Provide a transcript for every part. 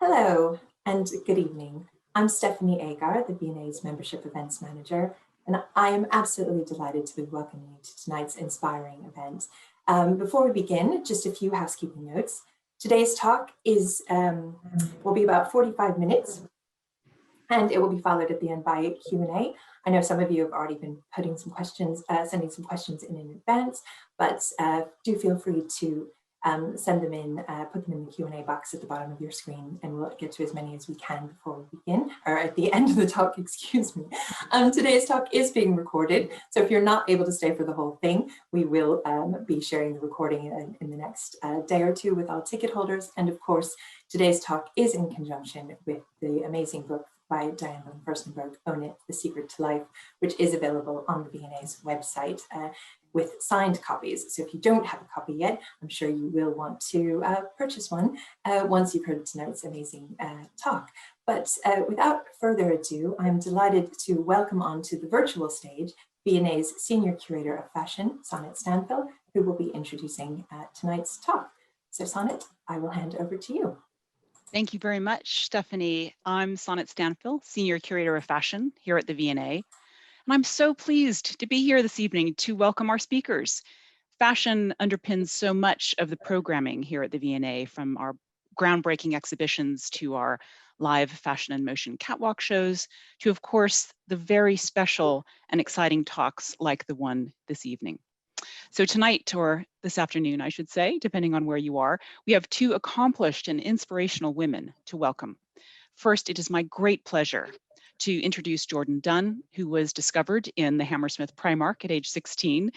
Hello and good evening. I'm Stephanie Agar, the V&A's Membership Events Manager, and I am absolutely delighted to be welcoming you to tonight's inspiring event. Before we begin, just a few housekeeping notes. Today's talk will be about 45 minutes, and it will be followed at the end by Q&A. I know some of you have already been putting some questions, sending some questions in advance, but do feel free to send them in, put them in the Q&A box at the bottom of your screen, and we'll get to as many as we can before we begin, or at the end of the talk, excuse me. Today's talk is being recorded, so if you're not able to stay for the whole thing, we will be sharing the recording in the next day or two with all ticket holders. And of course, today's talk is in conjunction with the amazing book by Diane von Furstenberg, Own It, The Secret to Life, which is available on the V&A's website with signed copies. So if you don't have a copy yet, I'm sure you will want to purchase one once you've heard tonight's amazing talk. But without further ado, I'm delighted to welcome onto the virtual stage V&A's Senior Curator of Fashion, Sonnet Stanfill, who will be introducing tonight's talk. So Sonnet, I will hand over to you. Thank you very much, Stephanie. I'm Sonnet Stanfill, Senior Curator of Fashion here at the V&A. And I'm so pleased to be here this evening to welcome our speakers. Fashion underpins so much of the programming here at the V&A, from our groundbreaking exhibitions to our live fashion and motion catwalk shows, to, of course, the very special and exciting talks like the one this evening. So tonight, or this afternoon, I should say, depending on where you are, we have two accomplished and inspirational women to welcome. First, it is my great pleasure to introduce Jourdan Dunn, who was discovered in the Hammersmith Primark at age 16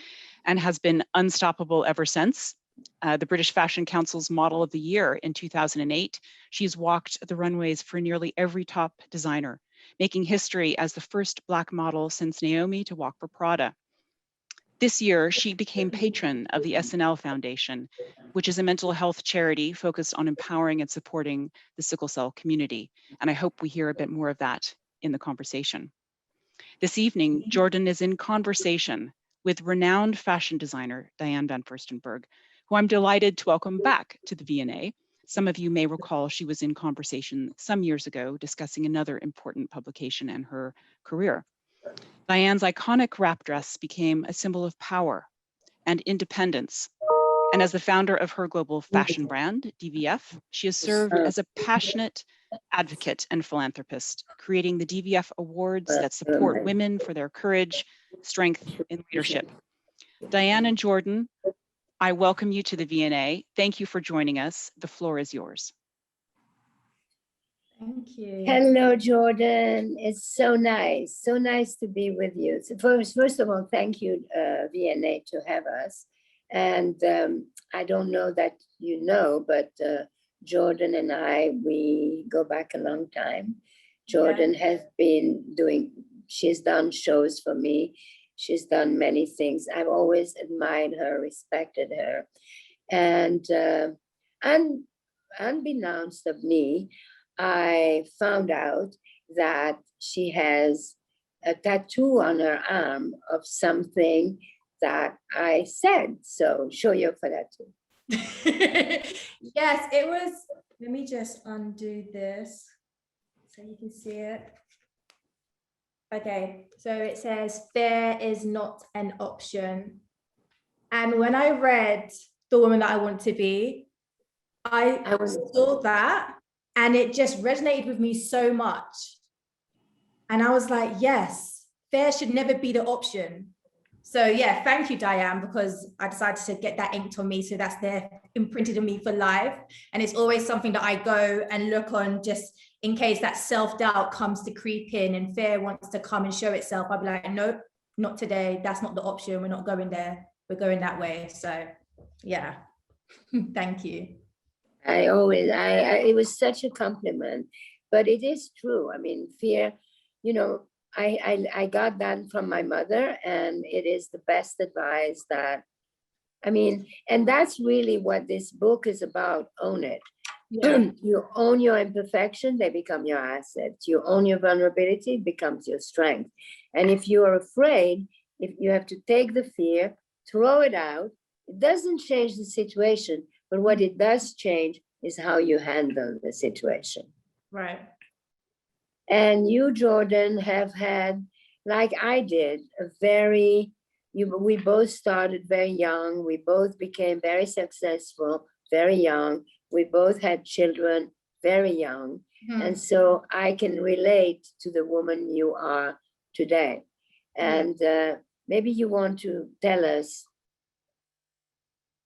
and has been unstoppable ever since. The British Fashion Council's Model of the Year in 2008, she's walked the runways for nearly every top designer, making history as the first Black model since Naomi to walk for Prada. This year, she became patron of the SNL Foundation, which is a mental health charity focused on empowering and supporting the sickle cell community. And I hope we hear a bit more of that in the conversation. This evening, Jourdan is in conversation with renowned fashion designer Diane von Furstenberg, who I'm delighted to welcome back to the V&A. Some of you may recall she was in conversation some years ago discussing another important publication and her career. Diane's iconic wrap dress became a symbol of power and independence. And as the founder of her global fashion brand, DVF, she has served as a passionate advocate and philanthropist, creating the DVF Awards that support women for their courage, strength, and leadership. Diane and Jourdan, I welcome you to the V&A. Thank you for joining us. The floor is yours. Thank you. Hello, Jourdan. It's so nice to be with you. So first of all, thank you, V&A, to have us. And I don't know that you know, but Jourdan and I, we go back a long time. Jourdan has been she's done shows for me. She's done many things. I've always admired her, respected her. And unbeknownst of me, I found out that she has a tattoo on her arm of something that I said. So show you for that too. Yes, it was, let me just undo this so you can see it. Okay, so it says, fear is not an option. And when I read The Woman That I Want to Be, I saw that. And it just resonated with me so much. And I was like, yes, fear should never be the option. So yeah, thank you, Diane, because I decided to get that inked on me. So that's there imprinted on me for life. And it's always something that I go and look on just in case that self-doubt comes to creep in and fear wants to come and show itself. I'll be like, nope, not today. That's not the option. We're not going there. We're going that way. So yeah, thank you. It was such a compliment, but it is true. I mean, fear, I got that from my mother, and it is the best advice and that's really what this book is about. Own it. Yeah. You own your imperfection, they become your assets. You own your vulnerability, it becomes your strength. And if you are afraid, if you have to take the fear, throw it out, it doesn't change the situation. But what it does change is how you handle the situation. Right. And you, Jourdan, have had, like I did, we both started very young. We both became very successful very young. We both had children very young. And so I can relate to the woman you are today. And maybe you want to tell us,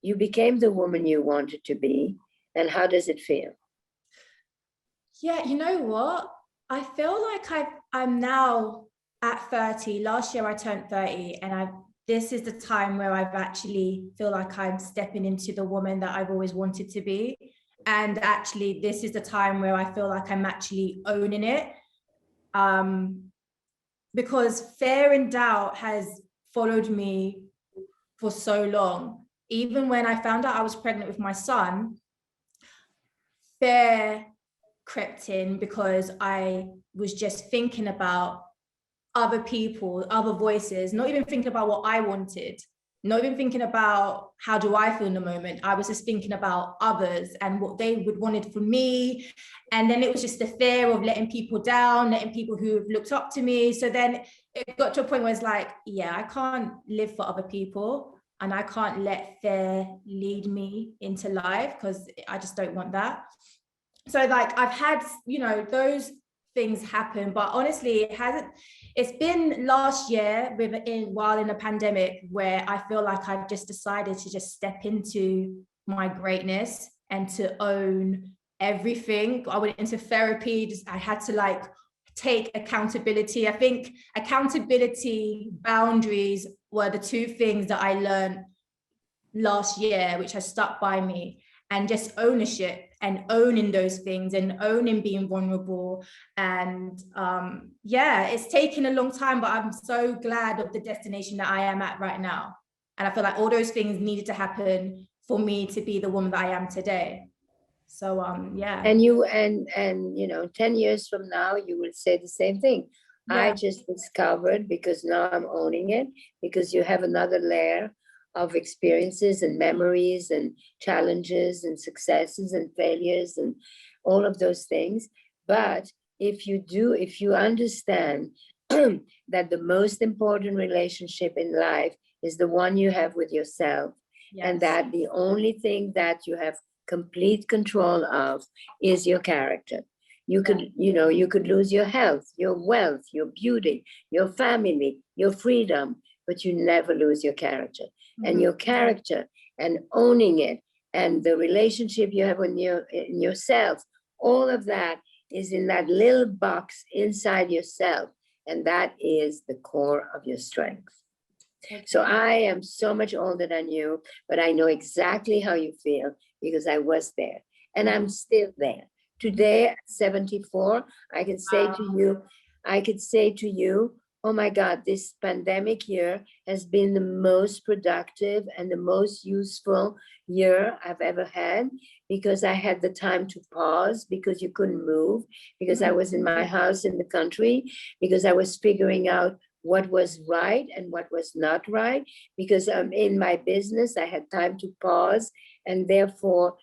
you became the woman you wanted to be, and how does it feel? Yeah, you know what? I feel like I'm now at 30. Last year I turned 30, and this is the time where I've actually feel like I'm stepping into the woman that I've always wanted to be. And actually, this is the time where I feel like I'm actually owning it. Because fear and doubt has followed me for so long. Even when I found out I was pregnant with my son, fear crept in because I was just thinking about other people, other voices, not even thinking about what I wanted, not even thinking about how do I feel in the moment. I was just thinking about others and what they would wanted from me. And then it was just the fear of letting people down, letting people who have looked up to me. So then it got to a point where it's like, yeah, I can't live for other people, and I can't let fear lead me into life, because I just don't want that. So like I've had, those things happen, but honestly, it's been last year while in a pandemic where I feel like I've just decided to just step into my greatness and to own everything. I went into therapy. I had to take accountability. I think accountability, boundaries were the two things that I learned last year, which has stuck by me. And just ownership and owning those things and owning being vulnerable. And it's taken a long time, but I'm so glad of the destination that I am at right now. And I feel like all those things needed to happen for me to be the woman that I am today. So And 10 years from now, you will say the same thing. Yeah. I just discovered, because now I'm owning it, because you have another layer of experiences and memories and challenges and successes and failures and all of those things. But if you understand that the most important relationship in life is the one you have with yourself, yes, and that the only thing that you have complete control of is your character. You could, you could lose your health, your wealth, your beauty, your family, your freedom, but you never lose your character. And your character and owning it and the relationship you have in yourself, all of that is in that little box inside yourself. And that is the core of your strength. Okay. So I am so much older than you, but I know exactly how you feel because I was there and I'm still there. Today at 74, I could say to you, oh my God, this pandemic year has been the most productive and the most useful year I've ever had, because I had the time to pause, because you couldn't move, because I was in my house in the country, because I was figuring out what was right and what was not right, because I'm in my business, I had time to pause, and therefore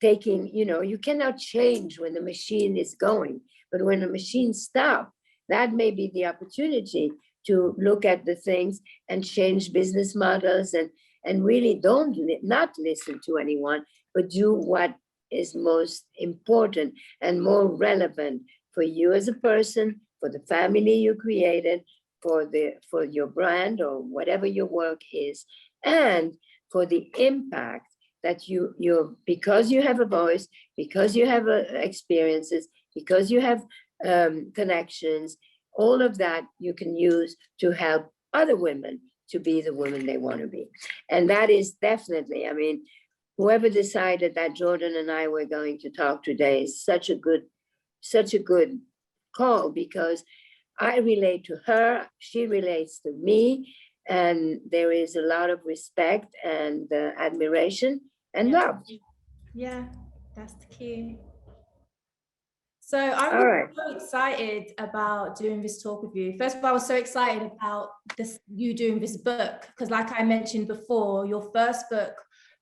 taking, you cannot change when the machine is going, but when the machine stops, that may be the opportunity to look at the things and change business models and really not listen to anyone, but do what is most important and more relevant for you as a person, for the family you created, for your brand or whatever your work is, and for the impact that you because you have a voice, because you have experiences, because you have connections, all of that you can use to help other women to be the woman they want to be. And that is definitely, whoever decided that Jourdan and I were going to talk today is such a good call, because I relate to her, she relates to me, and there is a lot of respect and admiration and love. Yeah, that's the key. So I'm so excited about doing this talk with you. First of all, I was so excited about you doing this book, because like I mentioned before, your first book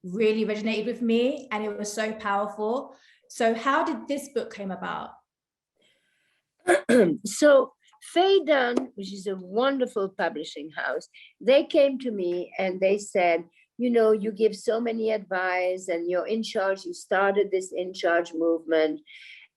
really resonated with me and it was so powerful. So how did this book came about? So Faye Dunn, which is a wonderful publishing house, they came to me and they said, you know, you give so many advice and you're in charge. You started this in charge movement.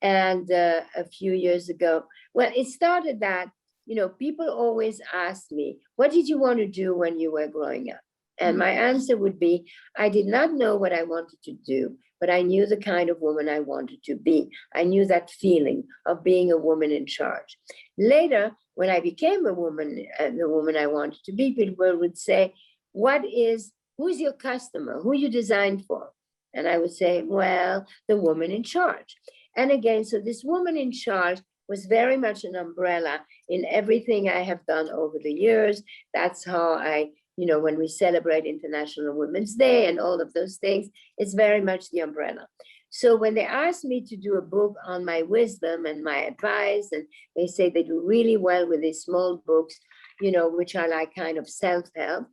And a few years ago, well, it started that, you know, people always ask me, what did you want to do when you were growing up? And my answer would be, I did not know what I wanted to do, but I knew the kind of woman I wanted to be. I knew that feeling of being a woman in charge. Later, when I became a woman, the woman I wanted to be, people would say, who's your customer? Who you designed for? And I would say, well, the woman in charge. And again, so this woman in charge was very much an umbrella in everything I have done over the years. That's how I, you know, when we celebrate International Women's Day and all of those things, it's very much the umbrella. So when they asked me to do a book on my wisdom and my advice, and they say they do really well with these small books, you know, which are like kind of self-help,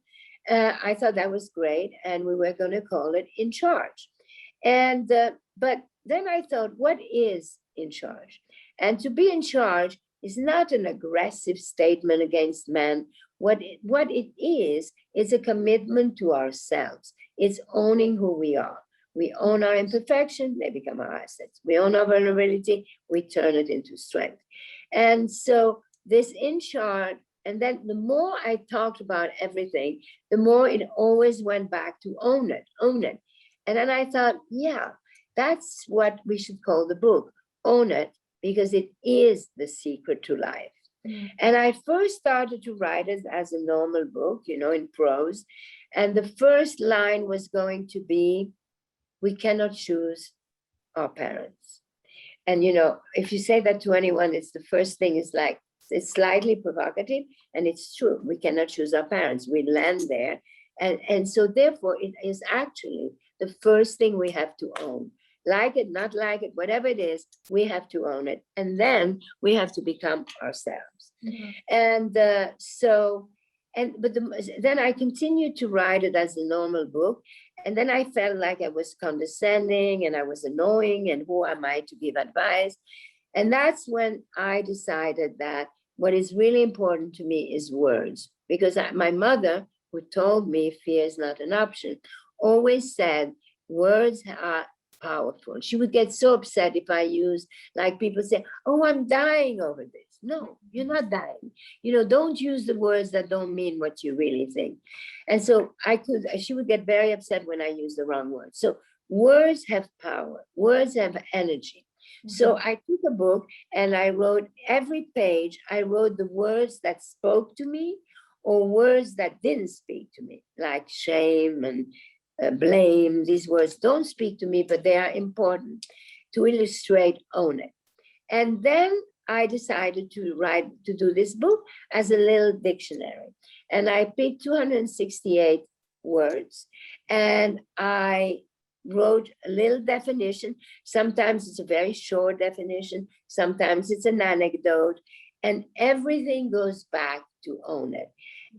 I thought that was great. And we were going to call it In Charge. And, but then I thought, what is in charge? And to be in charge is not an aggressive statement against men. What it is a commitment to ourselves. It's owning who we are. We own our imperfections, they become our assets. We own our vulnerability, we turn it into strength. And so this in charge, and then the more I talked about everything, the more it always went back to own it. And then I thought, yeah, that's what we should call the book, Own It, because it is the secret to life. And I first started to write it as a normal book, you know, in prose. And the first line was going to be, we cannot choose our parents. And, you know, if you say that to anyone, it's the first thing is like, it's slightly provocative, and it's true. We cannot choose our parents. We land there. And so therefore, it is actually the first thing we have to own. Like it, not like it, whatever it is, we have to own it. And then we have to become ourselves. And then I continued to write it as a normal book. And then I felt like I was condescending and I was annoying, and who am I to give advice? And that's when I decided that what is really important to me is words, because my mother, who told me fear is not an option, always said words are powerful. She would get so upset if I use, like people say, oh, I'm dying over this. No, you're not dying. You know, don't use the words that don't mean what you really think. And so she would get very upset when I use the wrong words. So words have power, words have energy. So I took a book and I wrote every page, I wrote the words that spoke to me or words that didn't speak to me, like shame and blame. These words don't speak to me, but they are important to illustrate Own It. And then I decided to do this book as a little dictionary. And I picked 268 words and I wrote a little definition. Sometimes it's a very short definition, sometimes it's an anecdote, and everything goes back to Own It.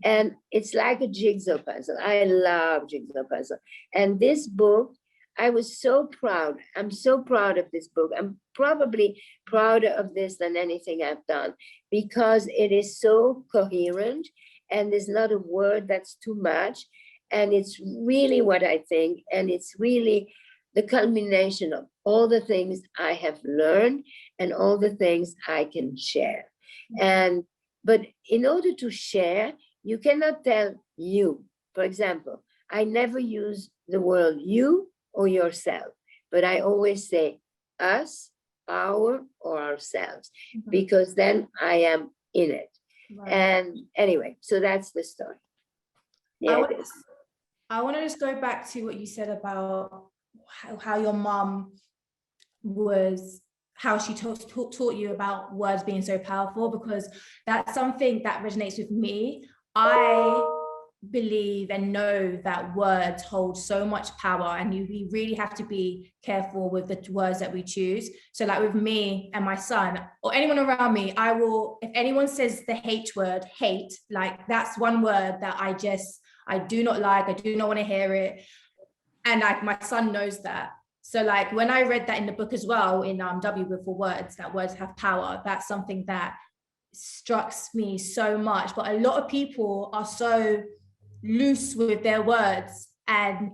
And it's like a jigsaw puzzle. I love jigsaw puzzle. And this book, I was so proud. I'm so proud of this book. I'm probably prouder of this than anything I've done, because it is so coherent and there's not a word that's too much. And it's really what I think. And it's really the culmination of all the things I have learned and all the things I can share. But in order to share, you cannot tell you. For example, I never use the word you or yourself, but I always say us, our, or ourselves, because then I am in it. Right. And anyway, so that's the story. Yeah, I want to just go back to what you said about how your mom how she taught you about words being so powerful, because that's something that resonates with me. I believe and know that words hold so much power, and we really have to be careful with the words that we choose. So like with me and my son or anyone around me, I will, if anyone says the hate word, hate, like that's one word that I do not like, I do not want to hear it. And my son knows that. So like when I read that in the book as well, in W Before Words, that words have power, that's something that struck me so much. But a lot of people are so loose with their words, and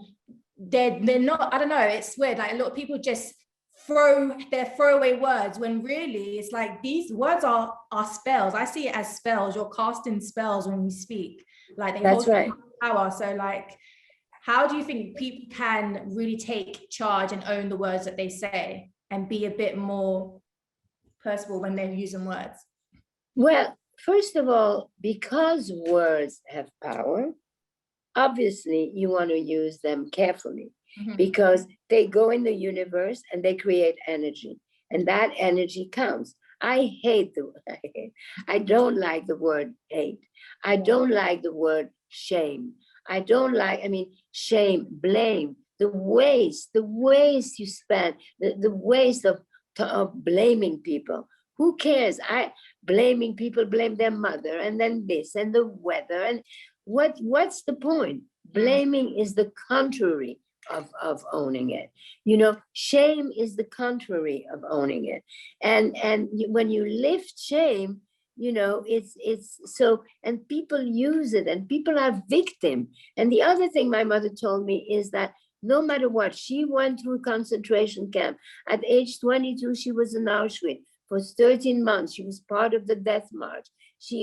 they're not, I don't know, it's weird. Like a lot of people just throw their throwaway words, when really it's like these words are spells. I see it as spells. You're casting spells when you speak. Like they That's hold right. power. So like, how do you think people can really take charge and own the words that they say and be a bit more personable when they're using words? Well, first of all, because words have power, obviously you want to use them carefully, because they go in the universe and they create energy, and that energy counts. I don't like the word hate. I don't like the word shame. I don't like, shame, blame, the waste you spend, the waste of blaming people. Who cares? Blaming people, blame their mother, and then this, and the weather, and what's the point? Blaming is the contrary of owning it. Shame is the contrary of owning it. And when you lift shame, it's so, and people use it, and people are victim. And the other thing my mother told me is that no matter what, she went through concentration camp. At age 22, she was in Auschwitz for 13 months. She was part of the death march.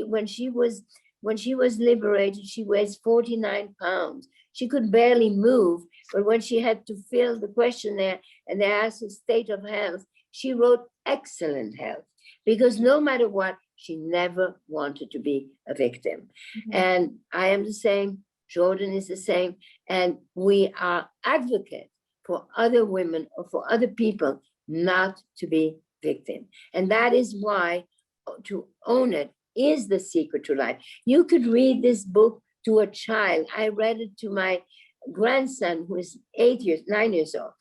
When she was liberated, she weighs 49 pounds. She could barely move, but when she had to fill the questionnaire and they asked her state of health, she wrote excellent health, because no matter what, she never wanted to be a victim. And I am the same, Jourdan is the same, and we are advocates for other women or for other people not to be victim. And that is why to own it is the secret to life. You could read this book to a child. I read it to my grandson, who is 9 years old.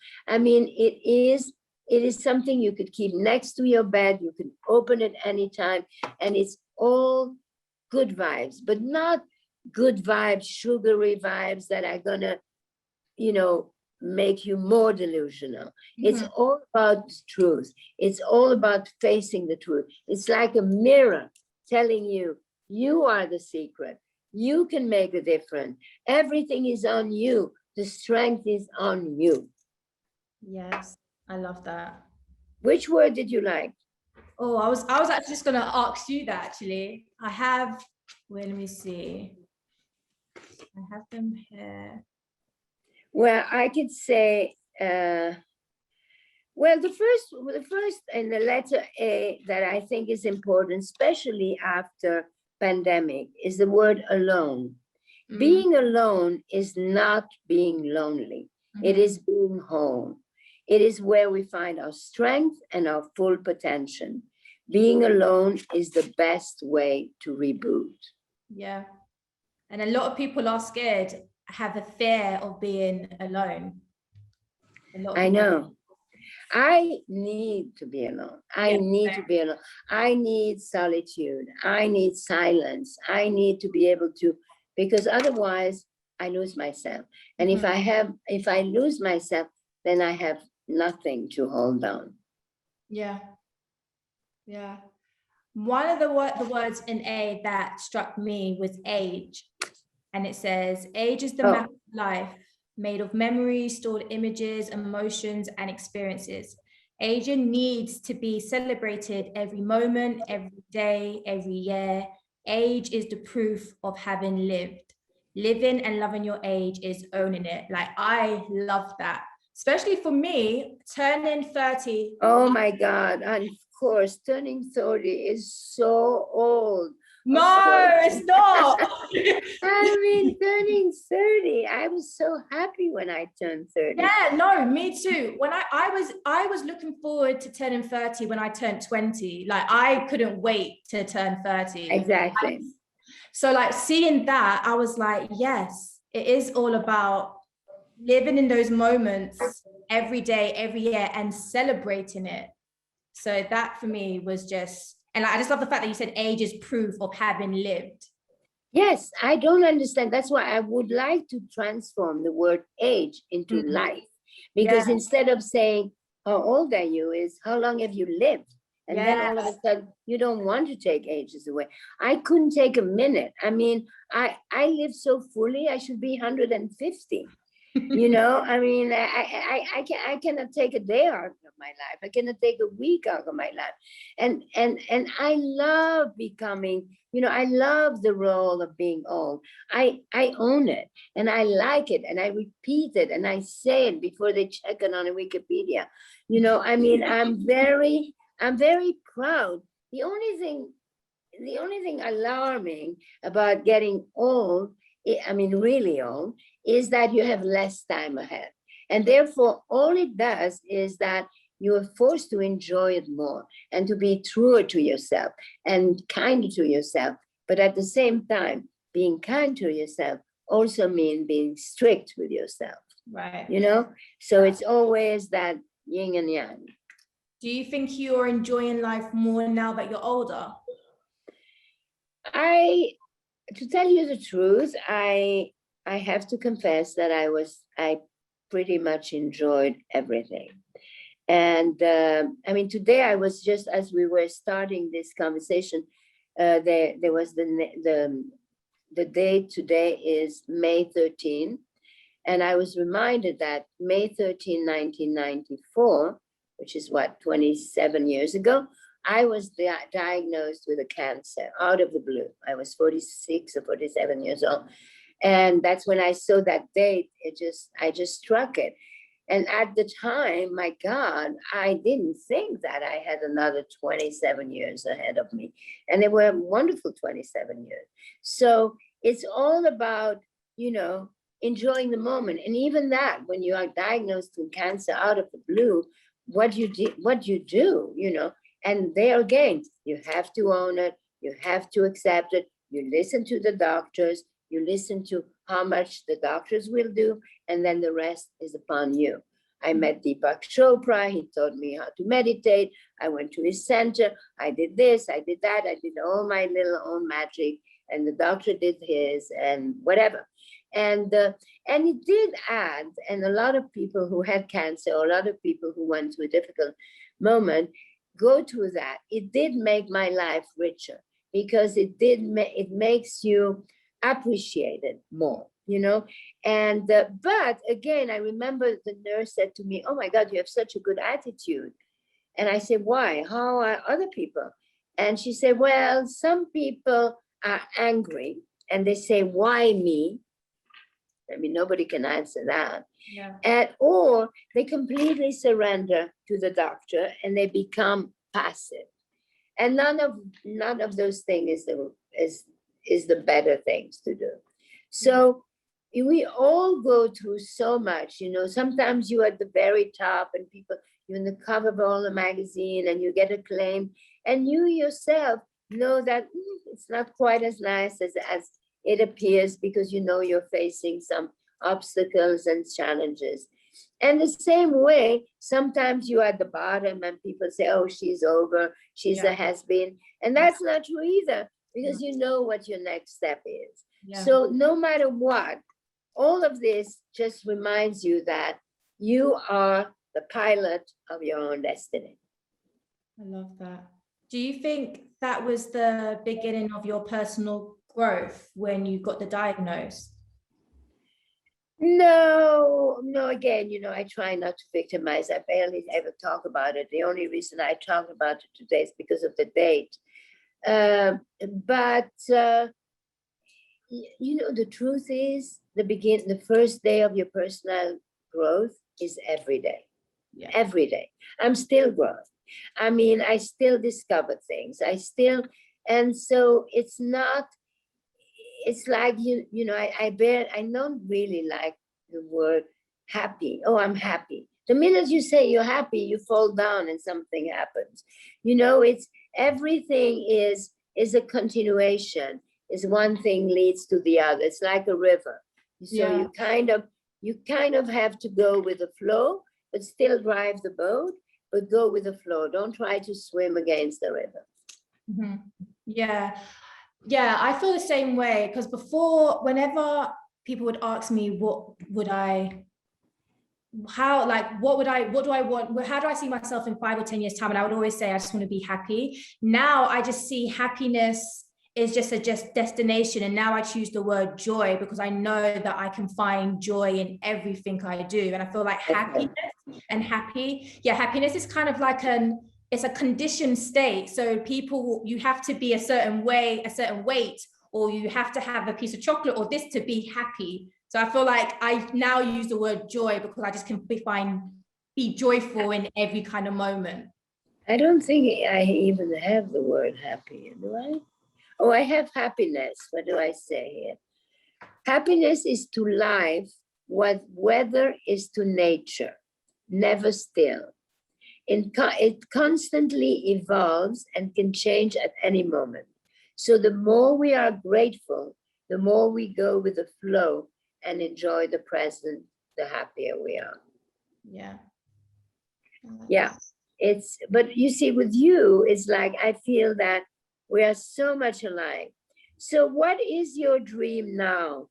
It is something you could keep next to your bed. You can open it anytime, and it's all good vibes, but not good vibes, sugary vibes that are gonna, make you more delusional. It's all about truth. It's all about facing the truth. It's like a mirror telling you, you are the secret. You can make a difference. Everything is on you. The strength is on you. Yes, I love that. Which word did you like? Oh, I was actually just gonna ask you that actually. I have, let me see. I have them here. Well, I could say, the first in the letter A that I think is important, especially after pandemic, is the word alone. Being alone is not being lonely. It is being whole. It is where we find our strength and our full potential. Being alone is the best way to reboot. Yeah. And a lot of people are scared, have a fear of being alone. I know. I need to be alone. I need to be alone. I need solitude. I need silence. I need to be able to, because otherwise I lose myself. And if I lose myself, then I have nothing to hold on. Yeah. Yeah. One of the words in A that struck me was age. And it says, age is the map of life, made of memories, stored images, emotions, and experiences. Aging needs to be celebrated every moment, every day, every year. Age is the proof of having lived. Living and loving your age is owning it. Like, I love that. Especially for me, turning 30. Oh my God, and of course, turning 30 is so old. No, it's not. Turning 30. I was so happy when I turned 30. Yeah, no, me too. When I was looking forward to turning 30 when I turned 20. Like, I couldn't wait to turn 30. Exactly. So like seeing that, I was like, yes, it is all about living in those moments every day, every year, and celebrating it. So that for me was just, and I just love the fact that you said age is proof of having lived. Yes, I don't understand. That's why I would like to transform the word age into life. Because instead of saying, how old are you, is how long have you lived? And then all of a sudden, you don't want to take ages away. I couldn't take a minute. I mean, I live so fully, I should be 150. You know, I mean, I cannot take a day out of my life. I cannot take a week out of my life. And I love becoming, you know, I love the role of being old. I own it and I like it and I repeat it and I say it before they check it on Wikipedia. You know, I mean, I'm very proud. The only thing alarming about getting old, I mean, really old, is that you have less time ahead. And therefore, all it does is that you are forced to enjoy it more and to be truer to yourself and kinder to yourself. But at the same time, being kind to yourself also means being strict with yourself. Right. You know, so it's always that yin and yang. Do you think you're enjoying life more now that you're older? To tell you the truth, I have to confess that I pretty much enjoyed everything. And I mean, today I was just, as we were starting this conversation, there was the date today is May 13. And I was reminded that May 13, 1994, which is what, 27 years ago, I was diagnosed with a cancer out of the blue. I was 46 or 47 years old. And that's when I saw that date, I just struck it. And at the time, my God, I didn't think that I had another 27 years ahead of me. And they were wonderful 27 years. So it's all about, you know, enjoying the moment. And even that, when you are diagnosed with cancer out of the blue, what you do, you know, and there again, you have to own it, you have to accept it, you listen to the doctors, you listen to how much the doctors will do, and then the rest is upon you. I met Deepak Chopra, he taught me how to meditate, I went to his center, I did this, I did that, I did all my little own magic, and the doctor did his, and whatever. And it did add, and a lot of people who had cancer, or a lot of people who went through a difficult moment, go through that. It did make my life richer because it makes you appreciate it more, you know. And but again, I remember the nurse said to me, "Oh my God, you have such a good attitude." And I said, "Why? How are other people?" And she said, "Well, some people are angry and they say, 'Why me?' I mean, nobody can answer that. Yeah. Or they completely surrender to the doctor and they become passive. And none of those things is the better things to do. So we all go through so much, you know. Sometimes you're at the very top and you're in the cover of all the magazine and you get acclaim, and you yourself know that it's not quite as nice as it appears, because you know you're facing some obstacles and challenges. And the same way, sometimes you're at the bottom and people say, "Oh, she's over, she's a has-been." And that's not true either, because you know what your next step is. Yeah. So no matter what, all of this just reminds you that you are the pilot of your own destiny. I love that. Do you think that was the beginning of your personal growth when you got the diagnosis? No, again, you know, I try not to victimize. I barely ever talk about it. The only reason I talk about it today is because of the date. But you know, the truth is, the first day of your personal growth is every day. Yeah. Every day. I'm still growing. I mean, I still discover things. And so it's like, you know, I don't really like the word happy. Oh, I'm happy. The minute you say you're happy, you fall down and something happens. You know, it's everything is a continuation. Is one thing leads to the other. It's like a river. So you kind of have to go with the flow, but still drive the boat, but go with the flow. Don't try to swim against the river. Mm-hmm. Yeah, I feel the same way, because before, whenever people would ask me what how, like, what do I want? How do I see myself in 5 or 10 years time? And I would always say, I just want to be happy. Now I just see happiness is just a destination. And now I choose the word joy because I know that I can find joy in everything I do. And I feel like happiness and happiness is kind of like it's a conditioned state. So you have to be a certain way, a certain weight, or you have to have a piece of chocolate or this to be happy. So I feel like I now use the word joy because I just can be joyful in every kind of moment. I don't think I even have the word happy, do I? Oh, I have happiness. What do I say here? Happiness is to life what weather is to nature, never still. It constantly evolves and can change at any moment. So the more we are grateful, the more we go with the flow and enjoy the present, the happier we are. Yeah. Yeah, but you see, with you, it's like, I feel that we are so much alike. So what is your dream now?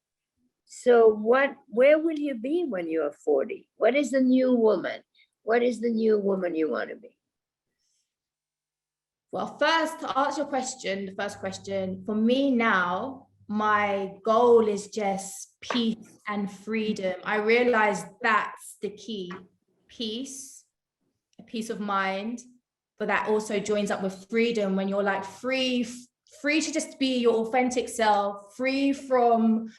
So where will you be when you're 40? What is the new woman? What is the new woman you want to be? Well, first, to answer your question, the first question, for me now, my goal is just peace and freedom. I realize that's the key. Peace, a peace of mind, but that also joins up with freedom when you're like free to just be your authentic self, free from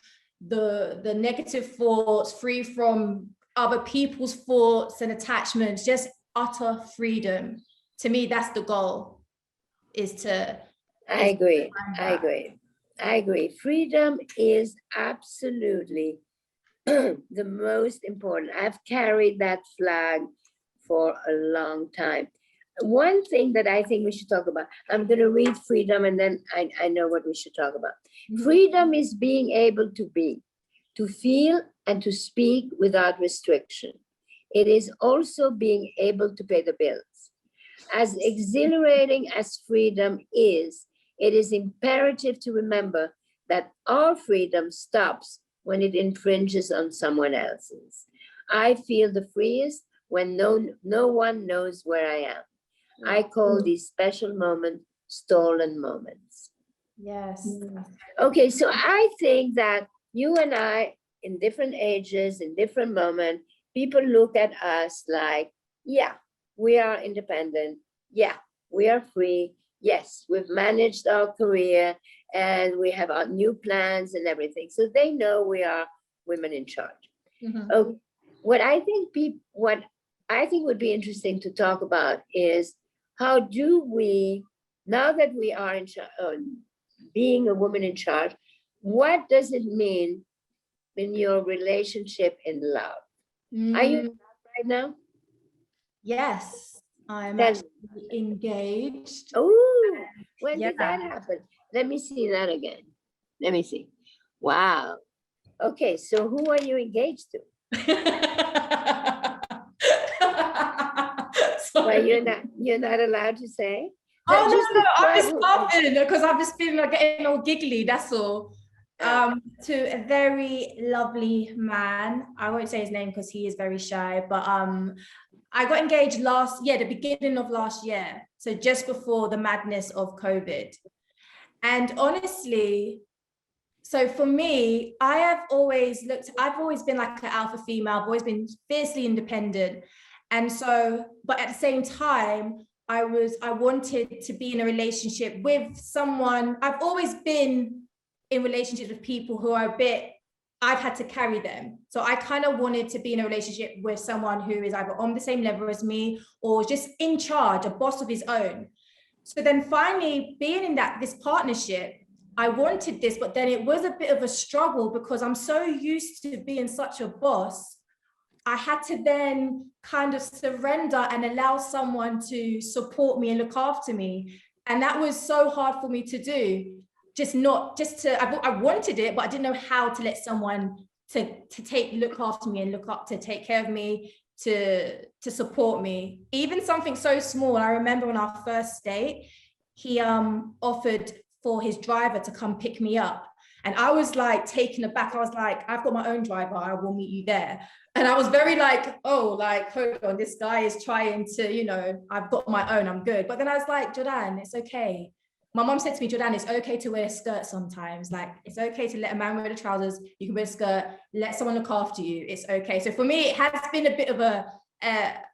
the negative thoughts, free from other people's thoughts and attachments, just utter freedom. To me, that's the goal, I agree. Freedom is absolutely the most important. I've carried that flag for a long time. One thing that I think we should talk about, I'm going to read freedom and then I know what we should talk about. Mm-hmm. Freedom is being able to be, to feel and to speak without restriction. It is also being able to pay the bills. As exhilarating as freedom is, it is imperative to remember that our freedom stops when it infringes on someone else's. I feel the freest when no one knows where I am. I call these special moments stolen moments. Yes. Okay, so I think that you and I, in different ages, in different moments, people look at us like, yeah, we are independent. Yeah, we are free. Yes, we've managed our career and we have our new plans and everything. So they know we are women in charge. Mm-hmm. Okay. What I think would be interesting to talk about is how do we, now that we are in charge, being a woman in charge, what does it mean in your relationship in love? Are you in love right now? Yes, I'm actually engaged. Oh, when did that happen? Let me see that again. Let me see. Wow. Okay, so who are you engaged to? Well, you're not allowed to say. Oh no, I'm just laughing because I'm just feeling like getting all giggly. That's all. To a very lovely man. I won't say his name because he is very shy, but I got engaged the beginning of last year. So just before the madness of COVID. And honestly, so for me, I've always been like an alpha female. I've always been fiercely independent. And so, but at the same time, I wanted to be in a relationship with someone. I've always been in relationships with people who are I've had to carry them. So I kind of wanted to be in a relationship with someone who is either on the same level as me or just in charge, a boss of his own. So then finally being in this partnership, I wanted this, but then it was a bit of a struggle because I'm so used to being such a boss. I had to then kind of surrender and allow someone to support me and look after me. And that was so hard for me to do. I wanted it, but I didn't know how to let someone to look after me and to take care of me, to support me. Even something so small. I remember on our first date, he offered for his driver to come pick me up. And I was like taken aback. I was like, I've got my own driver, I will meet you there. And I was very like, oh, like, hold on, this guy is trying to, you know, I've got my own, I'm good. But then I was like, Jourdan, it's okay. My mom said to me, Jourdan, it's okay to wear a skirt sometimes. Like, it's okay to let a man wear the trousers. You can wear a skirt, let someone look after you. It's okay. So for me, it has been a bit of not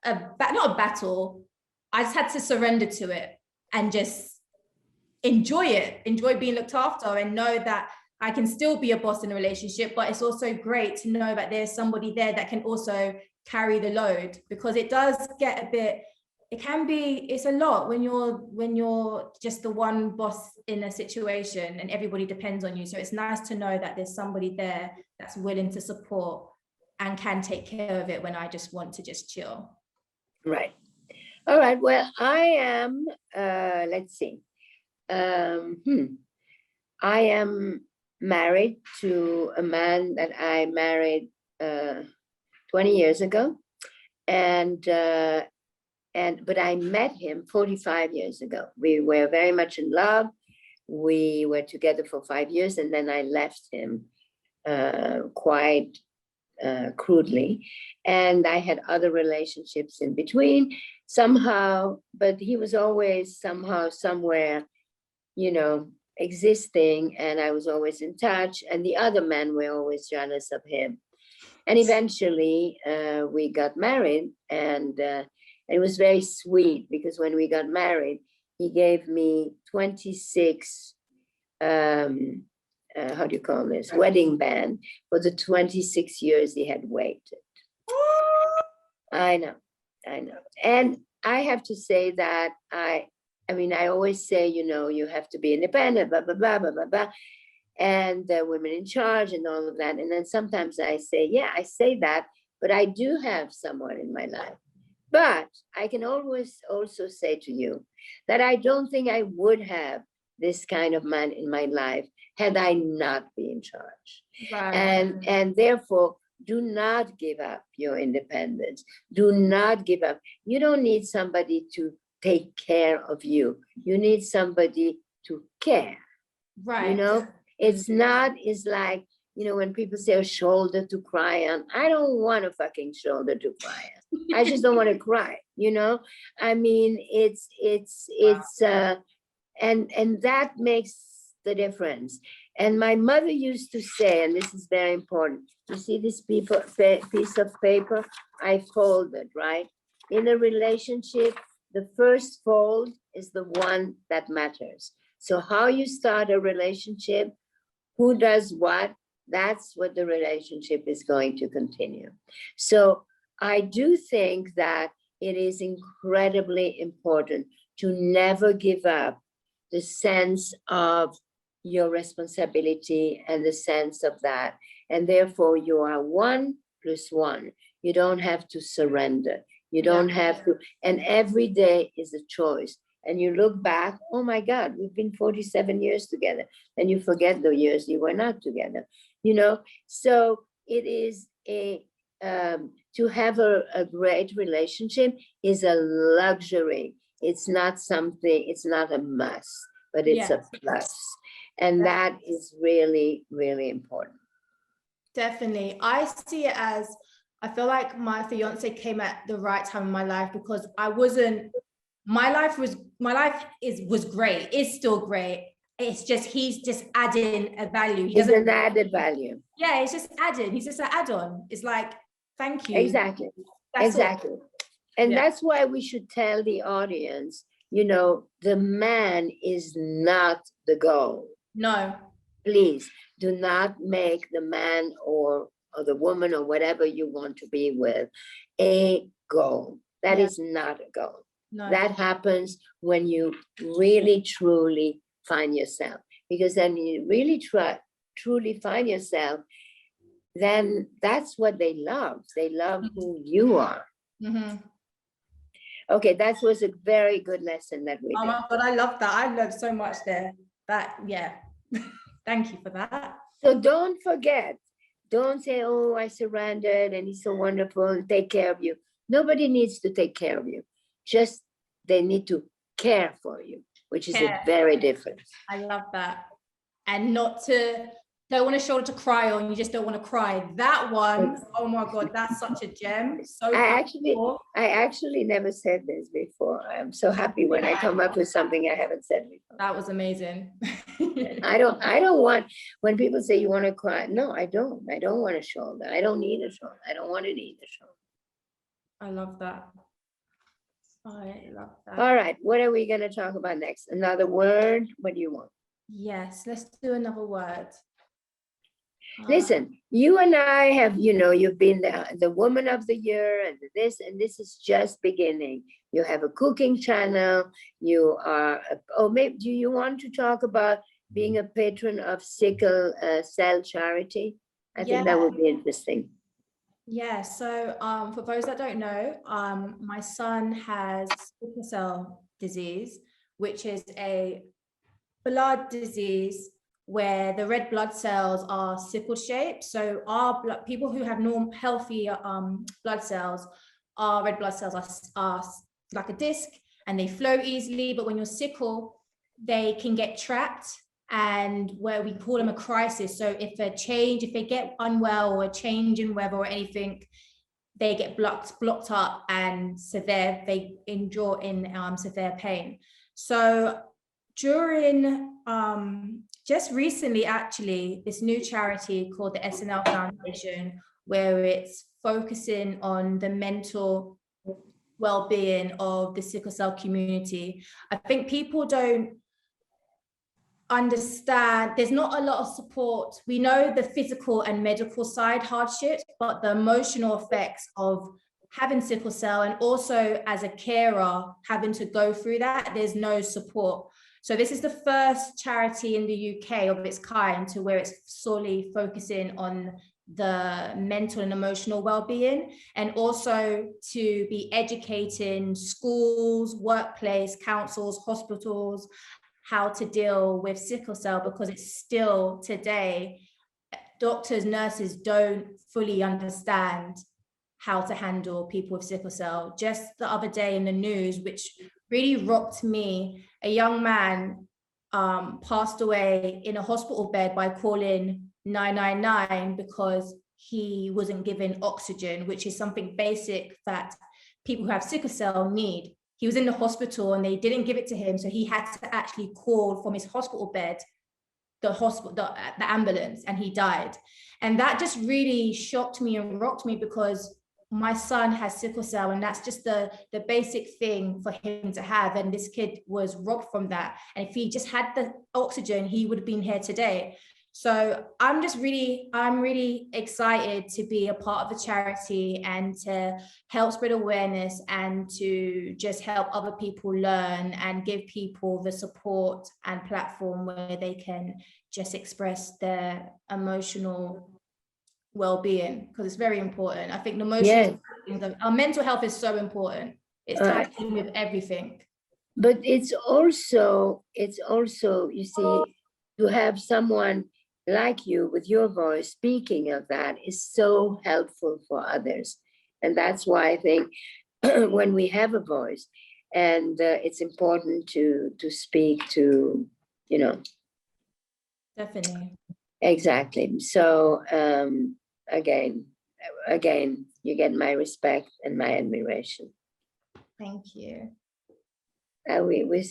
a battle. I just had to surrender to it and just enjoy being looked after, and know that I can still be a boss in a relationship, but it's also great to know that there's somebody there that can also carry the load, because it does get a bit, it's a lot when you're just the one boss in a situation and everybody depends on you. So it's nice to know that there's somebody there that's willing to support and can take care of it when I just want to just chill. Right. All right. Well, I am, let's see. I am married to a man that I married 20 years ago. But I met him 45 years ago. We were very much in love. We were together for 5 years, and then I left him quite crudely. And I had other relationships in between somehow, but he was always somehow, somewhere, you know, existing, and I was always in touch, and the other men were always jealous of him. And eventually we got married, and it was very sweet, because when we got married, he gave me 26, how do you call this, wedding band for the 26 years he had waited. I know. And I have to say that I mean, I always say, you know, you have to be independent, blah, blah, blah, blah, blah, blah. And women in charge and all of that. And then sometimes I say, yeah, I say that, but I do have someone in my life. But I can always also say to you that I don't think I would have this kind of man in my life had I not been in charge. Right. And therefore, do not give up your independence. Do not give up. You don't need somebody to take care of you. You need somebody to care. Right. You know, it's like, you know, when people say a shoulder to cry on, I don't want a fucking shoulder to cry on. I just don't want to cry, you know? I mean, and that makes the difference. And my mother used to say, and this is very important, you see this piece of paper I folded, right? In a relationship, the first fold is the one that matters. So how you start a relationship, who does what, that's what the relationship is going to continue. So I do think that it is incredibly important to never give up the sense of your responsibility and the sense of that. And therefore you are 1 + 1. You don't have to surrender. You don't have to, and every day is a choice. And you look back, oh my God, we've been 47 years together. And you forget the years you were not together, you know? So it is to have a great relationship is a luxury. It's not something, it's not a must, but it's a plus. And that is really, really important. Definitely. I see it as, I feel like my fiance came at the right time in my life, because my life was great. It's still great. It's just, he's just adding a value. He's an added value. Yeah, it's just added. He's just an add-on. It's like, thank you. Exactly. That's exactly. all. And that's why we should tell the audience, you know, the man is not the goal. No. Please do not make the man or the woman or whatever you want to be with a goal. That is not a goal. No. That happens when you really, truly find yourself. Because then you really truly find yourself, then that's what they love. They love who you are. Mm-hmm. Okay, that was a very good lesson that we did. Oh my God, I love that. I learned so much there. Thank you for that. So don't forget, don't say, oh, I surrendered and he's so wonderful, take care of you. Nobody needs to take care of you. Just they need to care for you, which is a very different. I love that. And not to don't want a shoulder to cry on, you just don't want to cry. That one, oh my God, that's such a gem. So I actually never said this before. I'm so happy when I come up with something I haven't said before. that was amazing. I don't want, when people say you want to cry, no, I don't want a shoulder. I don't need a shoulder. I don't want to need a shoulder. I love that. I love that. All right, what are we going to talk about next? Another word? What do you want? Yes, let's do another word. Listen, you and I have, you've been the woman of the year and this is just beginning. You have a cooking channel. You are, maybe do you want to talk about being a patron of sickle cell charity? I think that would be interesting. Yeah, so for those that don't know, my son has sickle cell disease, which is a blood disease where the red blood cells are sickle shaped. So our people who have normal, healthy blood cells, our red blood cells are like a disc and they flow easily. But when you're sickle, they can get trapped, and where we call them a crisis. So if they get unwell or a change in weather or anything, they get blocked up and severe, they endure in severe pain. So during just recently, actually, this new charity called the SNL Foundation, where it's focusing on the mental well-being of the sickle cell community. I think people don't understand, there's not a lot of support. We know the physical and medical side hardships, but the emotional effects of having sickle cell and also as a carer having to go through that, there's no support. So this is the first charity in the UK of its kind to where it's solely focusing on the mental and emotional well-being, and also to be educating schools, workplace, councils, hospitals, how to deal with sickle cell, because it's still today, doctors, nurses don't fully understand how to handle people with sickle cell. Just the other day in the news, which really rocked me, a young man passed away in a hospital bed by calling 999 because he wasn't given oxygen, which is something basic that people who have sickle cell need. He was in the hospital and they didn't give it to him, so he had to actually call from his hospital bed the ambulance, and he died. And that just really shocked me and rocked me, because my son has sickle cell, and that's just the basic thing for him to have. And this kid was robbed from that. And if he just had the oxygen, he would have been here today. So I'm really excited to be a part of the charity and to help spread awareness and to just help other people learn and give people the support and platform where they can just express their emotional well-being, because it's very important. I think our mental health is so important. It's tied in with everything. But it's also, you see, to have someone like you with your voice speaking of that is so helpful for others. And that's why I think when we have a voice, and it's important to speak to, Definitely. Exactly. So again, you get my respect and my admiration. Thank you. We with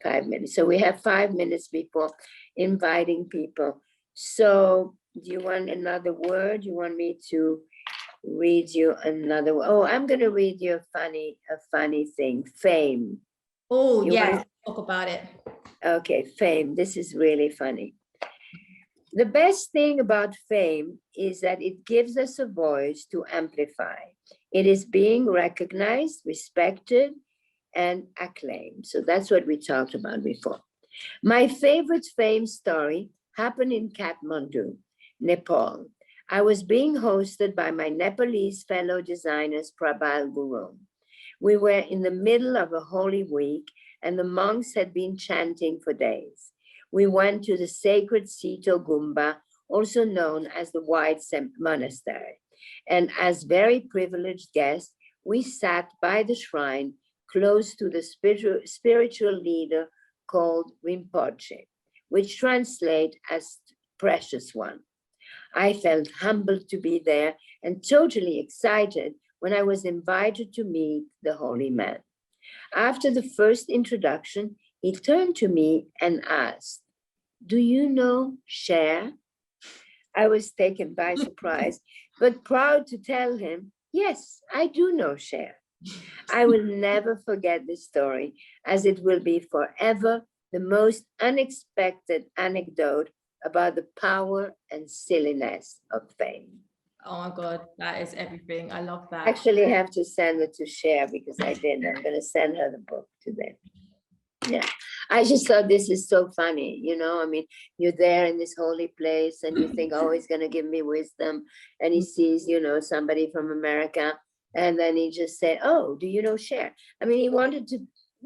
5 minutes. So we have 5 minutes before inviting people. So do you want another word? You want me to read you another word? Oh, I'm going to read you a funny thing. Fame. Oh, yes. Talk about it. Okay, fame. This is really funny. The best thing about fame is that it gives us a voice to amplify. It is being recognized, respected, and acclaimed. So that's what we talked about before. My favorite fame story happened in Kathmandu, Nepal. I was being hosted by my Nepalese fellow designers, Prabal Gurung. We were in the middle of a holy week, and the monks had been chanting for days. We went to the sacred Sito Gumba, also known as the White Monastery. And as very privileged guests, we sat by the shrine close to the spiritual leader called Rinpoche, which translates as precious one. I felt humbled to be there and totally excited when I was invited to meet the holy man. After the first introduction, he turned to me and asked, "Do you know Cher?" I was taken by surprise, but proud to tell him, "Yes, I do know Cher." I will never forget this story, as it will be forever the most unexpected anecdote about the power and silliness of fame. Oh my God, that is everything. I love that. Actually, I have to send it to Cher because I didn't. I'm going to send her the book today. Yeah, I just thought this is so funny. You know, I mean, you're there in this holy place and you think, oh, he's going to give me wisdom. And he sees, you know, somebody from America. And then he just said, "Oh, do you know Cher?" I mean, he wanted to,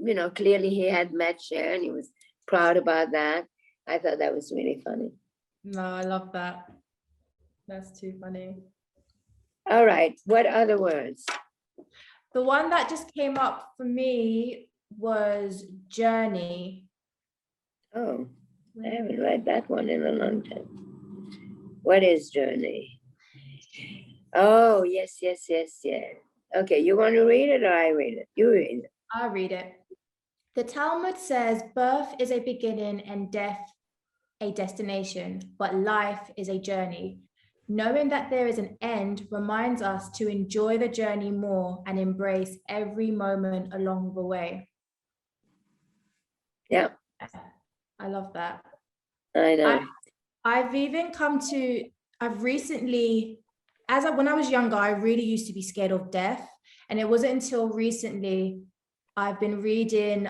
you know, clearly he had met Cher and he was proud about that. I thought that was really funny. No, I love that. That's too funny. All right, what other words? The one that just came up for me was journey. Oh, I haven't read that one in a long time. What is journey? Oh, yes. Okay, you want to read it or I read it? You read it. I'll read it. The Talmud says birth is a beginning and death a destination, but life is a journey. Knowing that there is an end reminds us to enjoy the journey more and embrace every moment along the way. Yeah. I love that. I know. I've recently, when I was younger, I really used to be scared of death. And it wasn't until recently I've been reading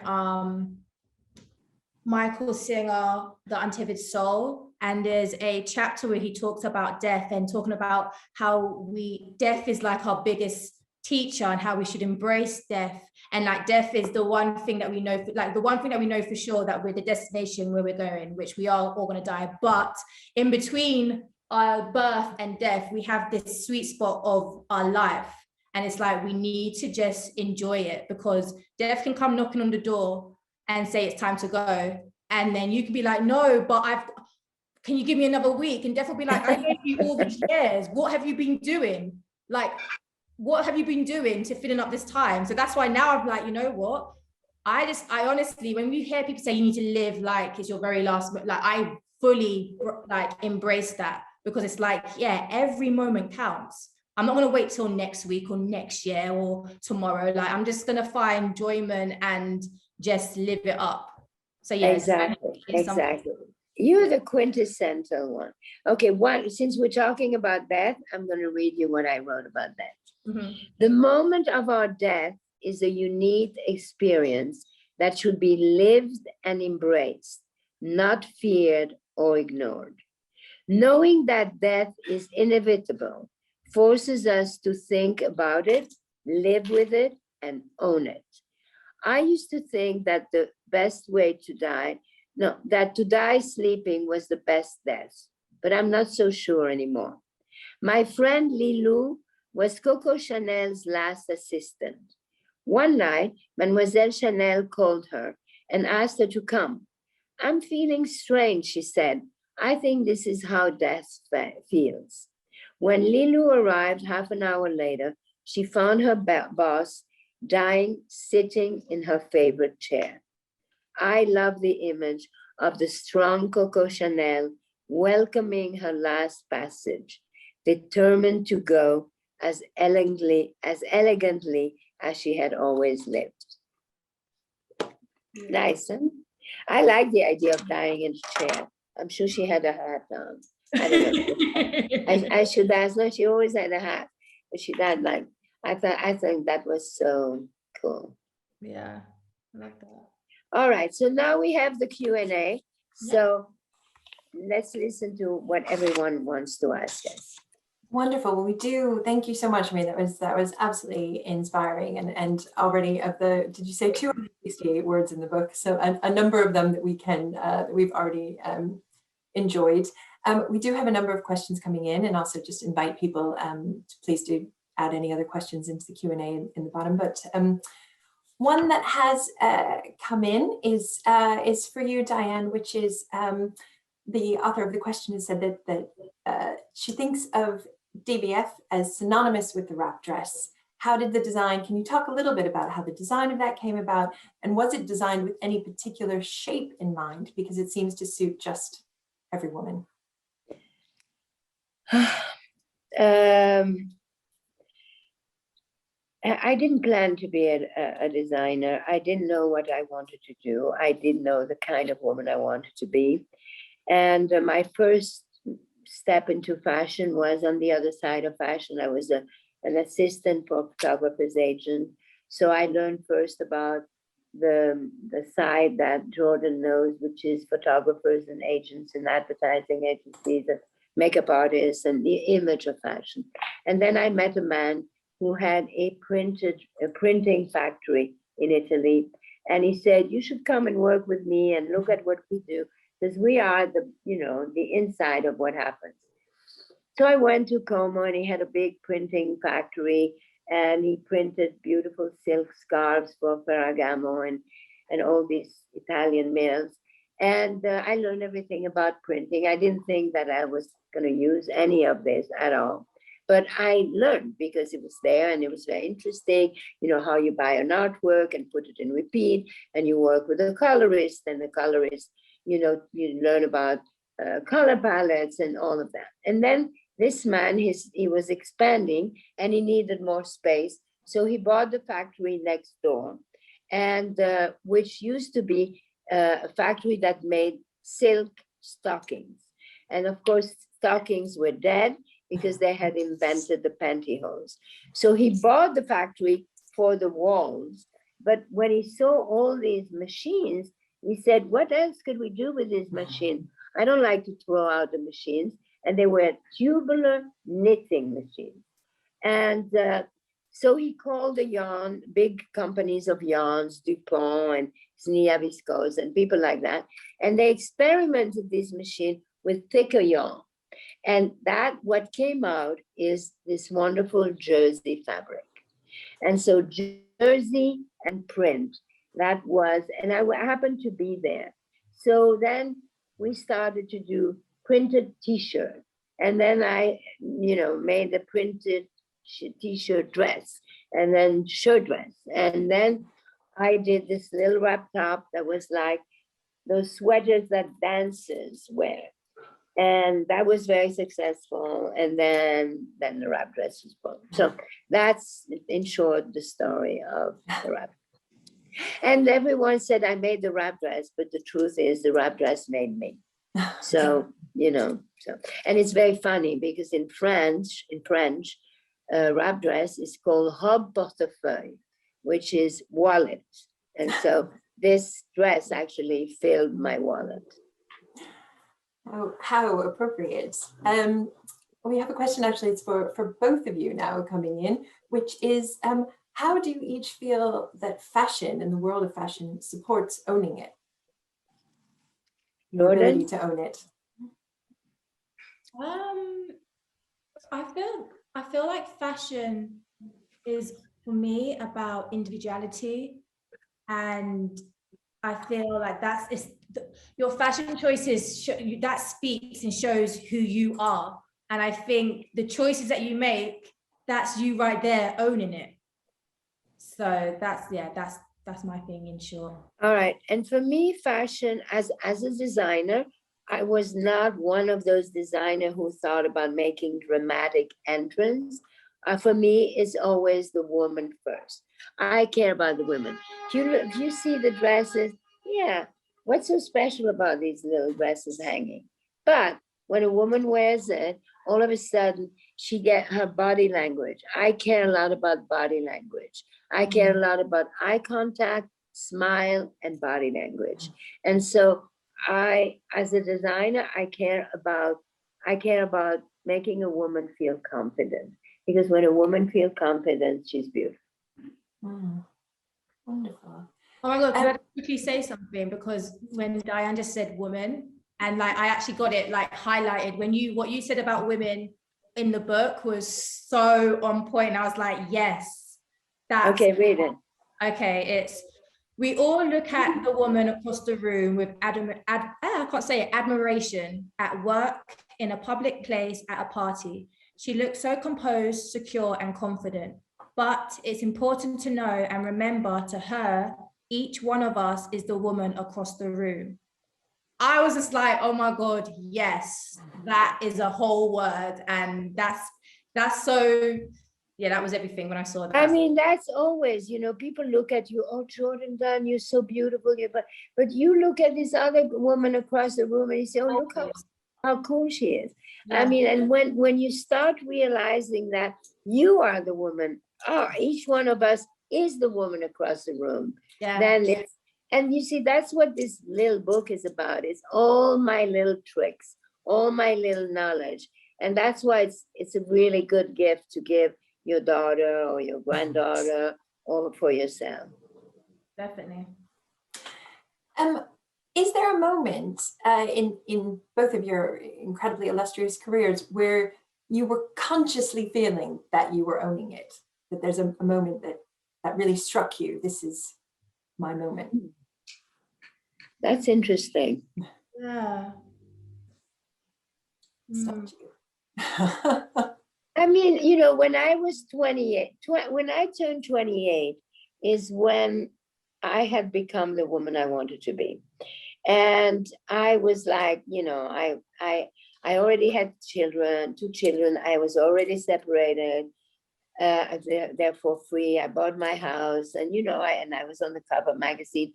Michael Singer, The Untethered Soul, and there's a chapter where he talks about death and talking about how death is like our biggest teacher and how we should embrace death. And like death is the one thing that we know, like the one thing that we know for sure, that we're the destination where we're going, which we are all going to die. But in between our birth and death, we have this sweet spot of our life. And it's like, we need to just enjoy it, because death can come knocking on the door and say it's time to go. And then you can be like, no, but can you give me another week? And death will be like, I gave you all these years. What have you been doing? Like, what have you been doing to filling up this time? So that's why now I'm like, you know what? I honestly, when you hear people say you need to live like it's your very last, like I fully like embrace that, because it's like, yeah, every moment counts. I'm not going to wait till next week or next year or tomorrow. Like, I'm just going to find enjoyment and just live it up. So yeah, exactly. You're the quintessential one. Okay, since we're talking about death, I'm going to read you what I wrote about that. Mm-hmm. The moment of our death is a unique experience that should be lived and embraced, not feared or ignored. Knowing that death is inevitable forces us to think about it, live with it, and own it. I used to think that the best way to die, that to die sleeping was the best death, but I'm not so sure anymore. My friend Lilou was Coco Chanel's last assistant. One night, Mademoiselle Chanel called her and asked her to come. "I'm feeling strange," she said. "I think this is how death feels." When Lilou arrived half an hour later, she found her boss dying, sitting in her favorite chair. I love the image of the strong Coco Chanel welcoming her last passage, determined to go as elegantly as she had always lived. Nice, huh? I like the idea of dying in a chair. I'm sure she had a hat on. I don't know. I should ask. No, she always had a hat, but she died like. I think that was so cool. Yeah, I like that. All right, so now we have the Q&A. So let's listen to what everyone wants to ask us. Wonderful. Well, we do. Thank you so much. I mean, that was absolutely inspiring. And already of the, did you say 268 words in the book? So a number of them that we've already enjoyed. We do have a number of questions coming in, and also just invite people to please do add any other questions into the Q&A in the bottom. But one that has come in is for you, Diane, which is the author of the question has said that she thinks of DVF as synonymous with the wrap dress. How did the design, can you talk a little bit about how the design of that came about, and was it designed with any particular shape in mind, because it seems to suit just every woman? I didn't plan to be a designer. I didn't know what I wanted to do. I didn't know the kind of woman I wanted to be. And my first step into fashion was on the other side of fashion. I was an assistant for a photographer's agent. So I learned first about the side that Jourdan knows, which is photographers and agents and advertising agencies and makeup artists and the image of fashion. And then I met a man who had a printing factory in Italy. And he said, you should come and work with me and look at what we do, because we are the inside of what happens. So I went to Como, and he had a big printing factory, and he printed beautiful silk scarves for Ferragamo and all these Italian mills. And I learned everything about printing. I didn't think that I was going to use any of this at all. But I learned because it was there and it was very interesting, how you buy an artwork and put it in repeat, and you work with a colorist, and the colorist, you learn about color palettes and all of that. And then this man, he was expanding and he needed more space. So he bought the factory next door, and which used to be a factory that made silk stockings. And of course, stockings were dead because they had invented the pantyhose. So he bought the factory for the walls. But when he saw all these machines, he said, what else could we do with this machine? I don't like to throw out the machines. And they were tubular knitting machines. And so he called the big companies of yarns, DuPont and Snia Viscose and people like that. And they experimented this machine with thicker yarn. And what came out is this wonderful jersey fabric. And so jersey and print, and I happened to be there. So then we started to do printed t-shirt. And then I, made the printed t-shirt dress, and then shirt dress. And then I did this little wrap top that was like those sweaters that dancers wear. And that was very successful. And then the wrap dress was born. So that's, in short, the story of the wrap. And everyone said I made the wrap dress, but the truth is the wrap dress made me. So, and it's very funny because in French, wrap dress is called robe portefeuille, which is wallet. And so this dress actually filled my wallet. Oh, how appropriate. We have a question, actually, it's for both of you now coming in, which is, how do you each feel that fashion and the world of fashion supports owning it? Your ability to own it. I feel like fashion is, for me, about individuality, and I feel like your fashion choices that speaks and shows who you are. And I think the choices that you make, that's you right there owning it. So that's my thing, in short. All right. And for me, fashion as a designer, I was not one of those designers who thought about making dramatic entrance. For me, it's always the woman first. I care about the women. If you see the dresses, yeah, what's so special about these little dresses hanging? But when a woman wears it, all of a sudden she gets her body language. I care a lot about body language. I care a lot about eye contact, smile, and body language. And so as a designer, I care about making a woman feel confident, because when a woman feels confident, she's beautiful. Wonderful. Oh my God, can I quickly say something? Because when Diane just said woman, and like I actually got it like highlighted what you said about women in the book was so on point. I was like, yes. Okay, read it. Okay, We all look at the woman across the room with admiration at work, in a public place, at a party. She looks so composed, secure, and confident. But it's important to know and remember, to her, each one of us is the woman across the room. I was just like, oh my God, yes, that is a whole word. And that's so, yeah, that was everything when I saw that. I mean, that's always, you know, people look at you, oh, Jourdan Dunn, you're so beautiful. But you look at this other woman across the room and you say, oh, look how cool she is. Yeah. I mean, and when you start realizing that you are the woman, each one of us is the woman across the room, then it's, and you see, that's what this little book is about. It's all my little tricks, all my little knowledge. And that's why it's a really good gift to give your daughter or your granddaughter or for yourself. Definitely. Is there a moment in both of your incredibly illustrious careers where you were consciously feeling that you were owning it? That there's a moment that really struck you, this is my moment? That's interesting. Yeah. Stopped you. I mean, you know, when I was 28, when I turned 28 is when I had become the woman I wanted to be. And I was like, you know, I already had children, 2 children. I was already separated. Therefore free. I bought my house, and you know, I was on the cover magazine.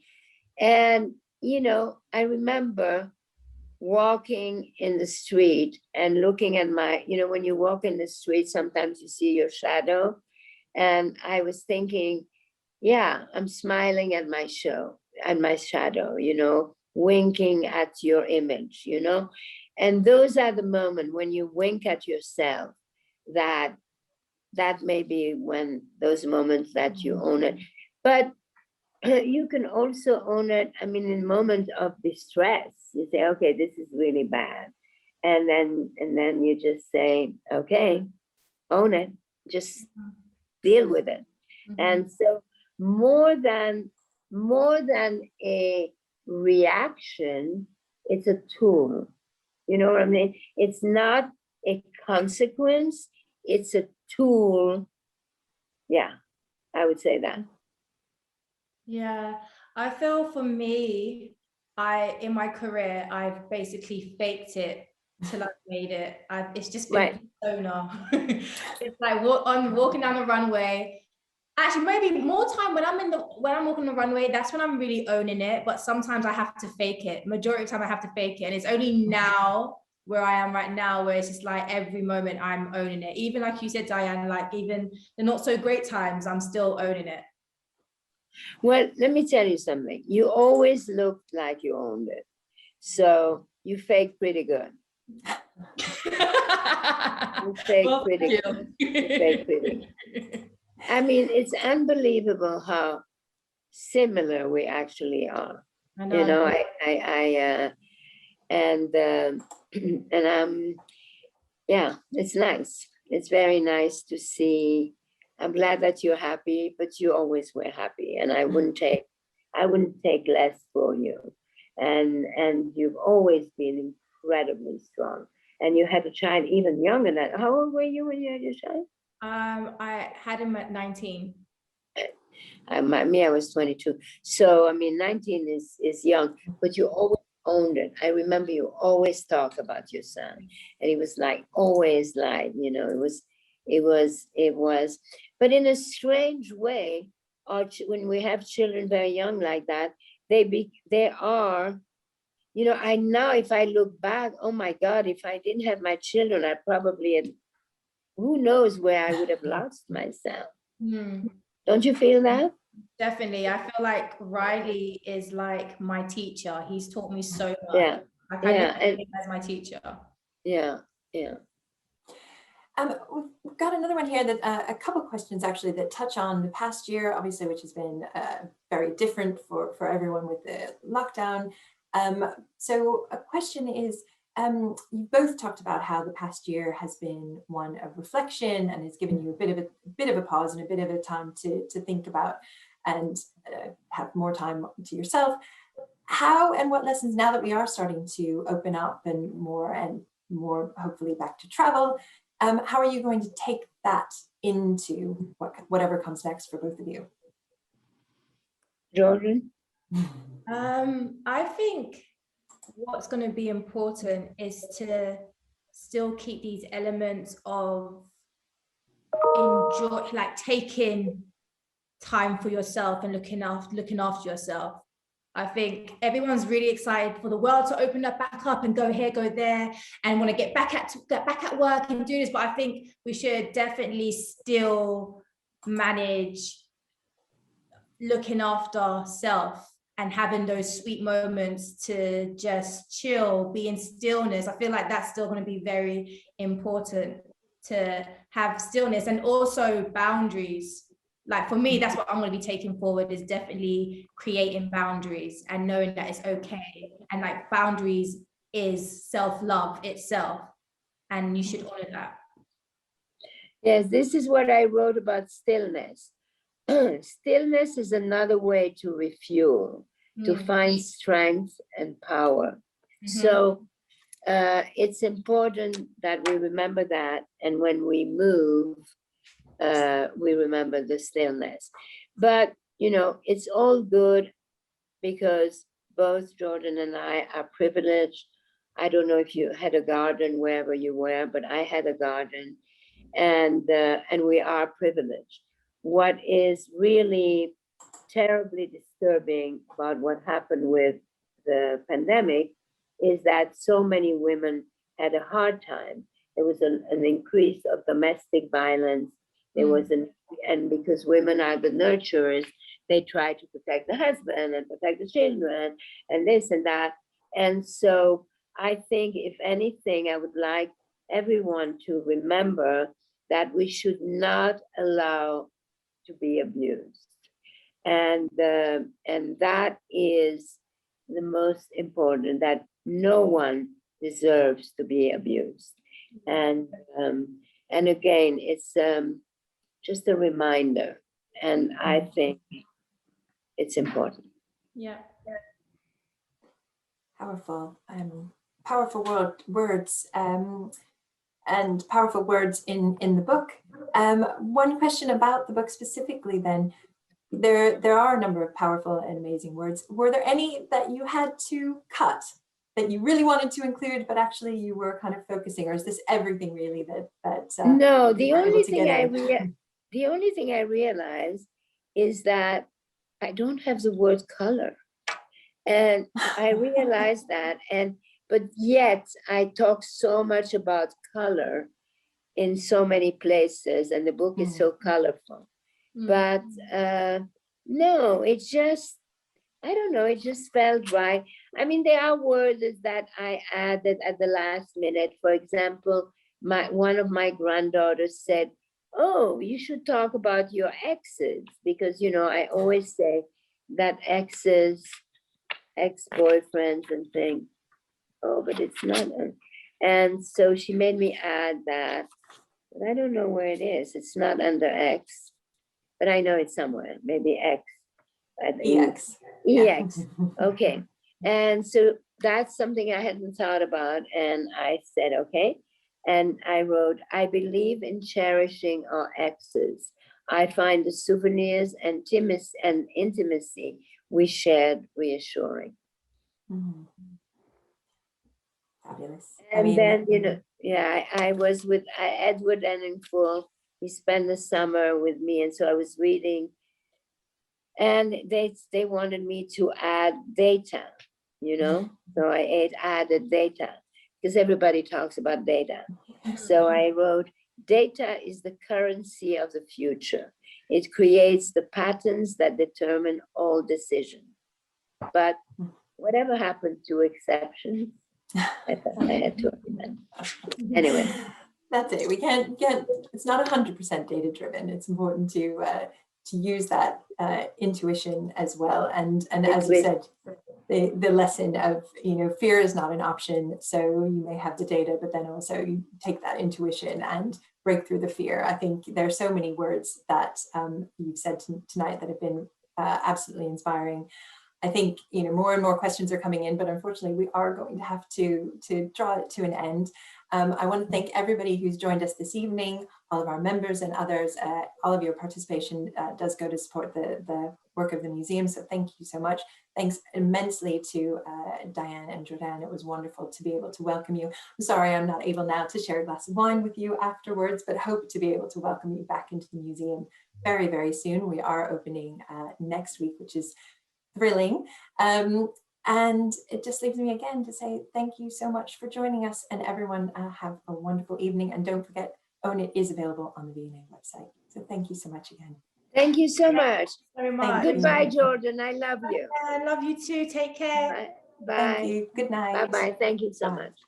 And you know, I remember walking in the street and looking at my, you know, when you walk in the street, sometimes you see your shadow. And I was thinking, yeah, I'm smiling at my shadow, you know, winking at your image, you know. And those are the moments when you wink at yourself, that may be when those moments that you own it. But you can also own it, I mean, in moments of distress, you say, okay, this is really bad. And then you just say, okay, own it, just deal with it. Mm-hmm. And so more than a reaction, it's a tool. You know what I mean? It's not a consequence, it's a tool. Yeah, I would say that. Yeah, I feel for me, in my career, I've basically faked it till I've made it. It's just been persona. It's like I'm walking down the runway. Actually, maybe more time when I'm walking the runway, that's when I'm really owning it. But sometimes I have to fake it. Majority of the time I have to fake it. And it's only now, where I am right now, where it's just like every moment I'm owning it. Even like you said, Diane, like even the not so great times, I'm still owning it. Well, let me tell you something. You always looked like you owned it. So you fake pretty good. You fake pretty good. You fake pretty good. I mean, it's unbelievable how similar we actually are. I know. You know, yeah, it's nice. It's very nice to see. I'm glad that you're happy, but you always were happy, and I wouldn't take less for you. And you've always been incredibly strong. And you had a child even younger than that. How old were you when you had your child? I had him at 19. I was 22. So I mean, 19 is young, but you always owned it. I remember you always talk about your son, and he was like always like, you know, it was, but in a strange way, when we have children very young like that, they are, you know, I now, if I look back, oh my God, if I didn't have my children, I probably had, who knows where I would have lost myself. Don't you feel that? Definitely. I feel like Riley is like my teacher. He's taught me so much. Yeah. Like I look at him as my teacher. Yeah. We've got another one here, that a couple of questions actually that touch on the past year, obviously, which has been very different for everyone with the lockdown. So a question is, you both talked about how the past year has been one of reflection and has given you a bit of a pause and a bit of a time to think about and have more time to yourself. How and what lessons, now that we are starting to open up and more hopefully back to travel, how are you going to take that into whatever comes next for both of you? Jourdan? I think what's going to be important is to still keep these elements of enjoy, like taking time for yourself and looking after yourself. I think everyone's really excited for the world to open up back up and go here, go there, and want to get back at work and do this. But I think we should definitely still manage looking after ourselves and having those sweet moments to just chill, be in stillness. I feel like that's still going to be very important, to have stillness, and also boundaries. Like for me, that's what I'm going to be taking forward, is definitely creating boundaries and knowing that it's okay. And like boundaries is self-love itself, and you should honor that. Yes, this is what I wrote about stillness. Stillness is another way to refuel, to find strength and power. So it's important that we remember that. And when we move, we remember the stillness. But, you know, it's all good because both Jourdan and I are privileged. I don't know if you had a garden wherever you were, but I had a garden, and we are privileged. What is really terribly disturbing about what happened with the pandemic is that so many women had a hard time. There was an increase of domestic violence. There was and because women are the nurturers, they try to protect the husband and protect the children and this and that. And so I think, if anything, I would like everyone to remember that we should not allow to be abused. And that is the most important, that no one deserves to be abused. And again, it's just a reminder, and I think it's important. Yeah. Powerful, powerful words, and powerful words in the book. One question about the book specifically then. There are a number of powerful and amazing words. Were there any that you had to cut, that you really wanted to include, but actually you were kind of focusing, or is this everything really that no, the only thing I realized is that I don't have the word color. And I realized that, but yet I talk so much about color in so many places, and the book is so colorful. But no, it just, I don't know, it just felt right. I mean, there are words that I added at the last minute. For example, one of my granddaughters said, "Oh, you should talk about your exes," because, you know, I always say that exes, ex-boyfriends and things. Oh, but it's not. And so she made me add that, but I don't know where it is. It's not under X, but I know it's somewhere, maybe X. EX. EX, okay. And so that's something I hadn't thought about, and I said, okay. And I wrote, "I believe in cherishing our exes. I find the souvenirs and intimacy we shared reassuring." Fabulous. And then, you know, yeah, I was with Edward Enninful. He spent the summer with me, and so I was reading, and they wanted me to add data, you know, so I added data because everybody talks about data. So I wrote, "Data is the currency of the future. It creates the patterns that determine all decisions. But whatever happened to exceptions?" I thought I had to recommend. Anyway. That's it. We can't get, it's not 100% data driven. It's important to use that intuition as well. And as you said, the lesson of, you know, fear is not an option. So you may have the data, but then also you take that intuition and break through the fear. I think there are so many words that you've said tonight that have been absolutely inspiring. I think, you know, more and more questions are coming in, but unfortunately we are going to have to draw it to an end. I want to thank everybody who's joined us this evening, all of our members and others. All of your participation does go to support the work of the museum, so thank you so much. Thanks immensely to Diane and Jourdan. It was wonderful to be able to welcome you. I'm sorry I'm not able now to share a glass of wine with you afterwards, but hope to be able to welcome you back into the museum very, very soon. We are opening next week, which is thrilling. And it just leaves me again to say thank you so much for joining us, and everyone have a wonderful evening. And don't forget, Own It is available on the V&A website. So thank you so much again. Thank you so much. Very much. Goodbye, Jourdan. I love you. I love you too. Take care. Bye. Thank you. Good night. Bye-bye. Thank you so Bye. much.